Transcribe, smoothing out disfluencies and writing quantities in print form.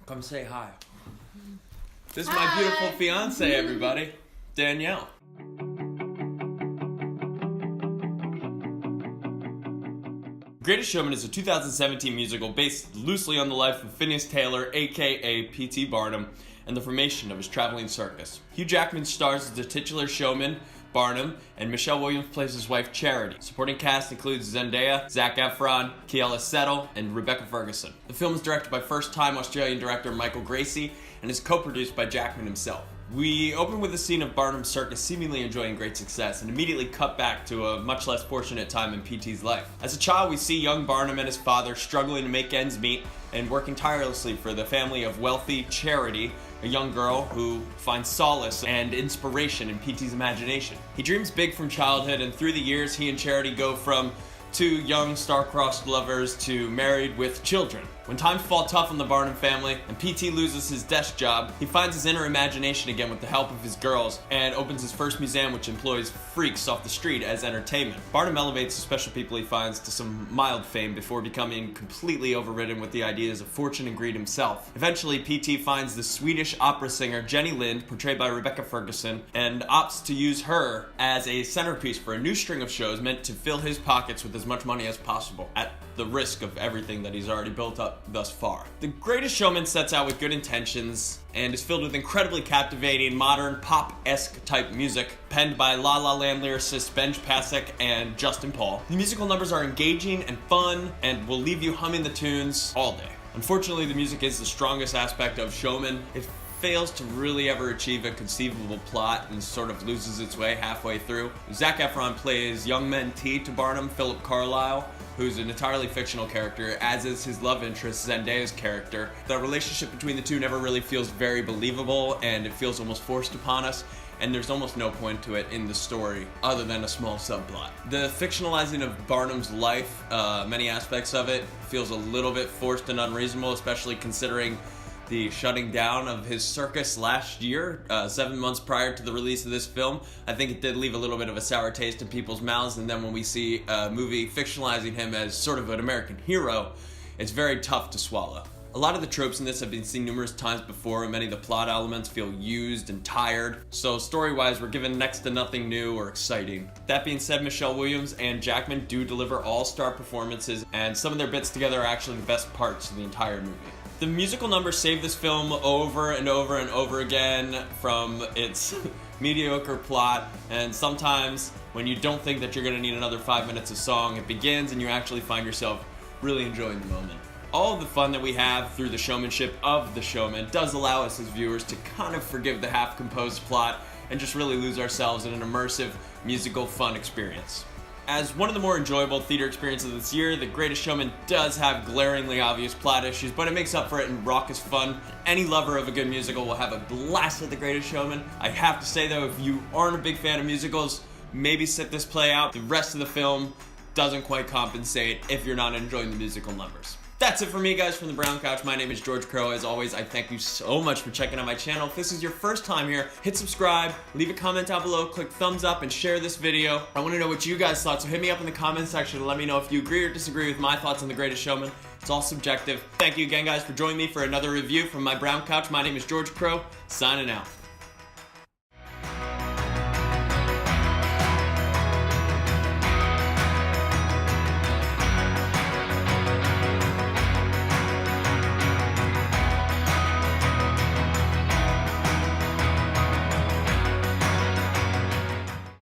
Come say hi. This is my beautiful fiance, everybody. Danielle. Greatest Showman is a 2017 musical based loosely on the life of Phineas Taylor, aka P.T. Barnum, and the formation of his traveling circus. Hugh Jackman stars as the titular showman, Barnum, and Michelle Williams plays his wife, Charity. Supporting cast includes Zendaya, Zac Efron, Keala Settle, and Rebecca Ferguson. The film is directed by first-time Australian director Michael Gracey and is co-produced by Jackman himself. We open with a scene of Barnum's circus seemingly enjoying great success and immediately cut back to a much less fortunate time in PT's life. As a child, we see young Barnum and his father struggling to make ends meet and working tirelessly for the family of wealthy Charity, a young girl who finds solace and inspiration in PT's imagination. He dreams big from childhood, and through the years, he and Charity go from two young star-crossed lovers to married with children. When times fall tough on the Barnum family and PT loses his desk job, he finds his inner imagination again with the help of his girls and opens his first museum, which employs freaks off the street as entertainment. Barnum elevates the special people he finds to some mild fame before becoming completely overridden with the ideas of fortune and greed himself. Eventually, PT finds the Swedish opera singer Jenny Lind, portrayed by Rebecca Ferguson, and opts to use her as a centerpiece for a new string of shows meant to fill his pockets with as much money as possible, at the risk of everything that he's already built up thus far. The Greatest Showman sets out with good intentions and is filled with incredibly captivating, modern, pop-esque type music, penned by La La Land lyricists Benj Pasek and Justin Paul. The musical numbers are engaging and fun and will leave you humming the tunes all day. Unfortunately, the music is the strongest aspect of Showman. It fails to really ever achieve a conceivable plot and sort of loses its way halfway through. Zac Efron plays young mentee to Barnum, Philip Carlyle, who's an entirely fictional character, as is his love interest, Zendaya's character. The relationship between the two never really feels very believable, and it feels almost forced upon us, and there's almost no point to it in the story other than a small subplot. The fictionalizing of Barnum's life, many aspects of it, feels a little bit forced and unreasonable, especially considering the shutting down of his circus last year, 7 months prior to the release of this film. I think it did leave a little bit of a sour taste in people's mouths, and then when we see a movie fictionalizing him as sort of an American hero, it's very tough to swallow. A lot of the tropes in this have been seen numerous times before, and many of the plot elements feel used and tired, so story-wise we're given next to nothing new or exciting. That being said, Michelle Williams and Jackman do deliver all-star performances, and some of their bits together are actually the best parts of the entire movie. The musical numbers save this film over and over and over again from its mediocre plot, and sometimes when you don't think that you're going to need another 5 minutes of song, it begins and you actually find yourself really enjoying the moment. All of the fun that we have through the showmanship of the showman does allow us as viewers to kind of forgive the half-composed plot and just really lose ourselves in an immersive, musical, fun experience. As one of the more enjoyable theater experiences this year, The Greatest Showman does have glaringly obvious plot issues, but it makes up for it in raucous fun. Any lover of a good musical will have a blast with The Greatest Showman. I have to say though, if you aren't a big fan of musicals, maybe sit this play out. The rest of the film doesn't quite compensate if you're not enjoying the musical numbers. That's it for me, guys, from the Brown Couch. My name is George Crow. As always, I thank you so much for checking out my channel. If this is your first time here, hit subscribe, leave a comment down below, click thumbs up, and share this video. I want to know what you guys thought, so hit me up in the comment section and let me know if you agree or disagree with my thoughts on The Greatest Showman. It's all subjective. Thank you again, guys, for joining me for another review from my Brown Couch. My name is George Crow, signing out.